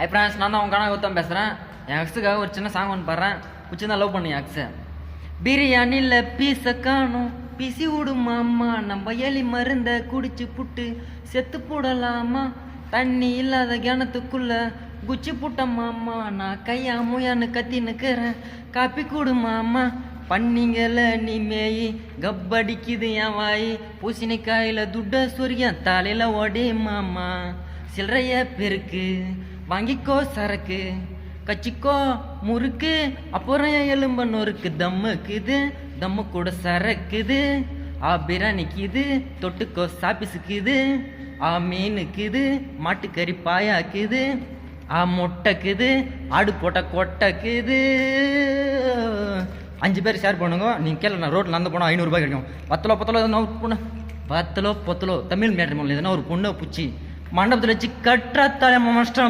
Hi friends, நான் தான் உங்க காண கௌதம் பேசுகிறேன். என் எக்ஸுக்காக ஒரு சின்ன சாங் ஒன்று பாடுறேன். பிடிச்சிருந்தா லவ் பண்ணு என் எக்ஸை. பிரியாணியில் பீஸை காணும் பிசி விடுமாம்மா, நம்ம எலி மருந்த குடிச்சு புட்டு செத்து போடலாமா, தண்ணி இல்லாத கிணத்துக்குள்ள குச்சி புட்டம்மாம்மா, நான் கையா முயான்னு கத்தினுக்கிறேன் காப்பி கூடுமாம்மா, பண்ணிங்கல நீ மேயி கப்படிக்குது என் வாய், பூசணிக்காயில துட்ட சொரியன் தலையில ஓடி மாமா, சில்லறைய பெருக்கு வாங்கிக்கோ சரக்கு கச்சிக்கோ முறுக்கு, அப்புறம் எலும்ப நொறுக்கு, தம்முக்குது தம்மு கூட சரக்குது, பிரியாணிக்குது தொட்டுக்கோ சாப்பிசுக்குது, மீனுக்குது மாட்டுக்கறி பாயாக்குது, முட்டைக்குது ஆடு போட்ட கொட்டைக்குது. 5 பேர் ஷேர் பண்ணுங்க. நீங்கள் கேள்வி நான் ரோட்டில் நடந்து போனால் 500 ரூபாய் கிடைக்கும். பத்தலோ எதுனா ஒரு பொண்ணு பத்தலோ தமிழ் மேட்ரு எதுனா ஒரு பொண்ணை பிடிச்சி மண்டபத்தில் வச்சு கட்டுற தலைமை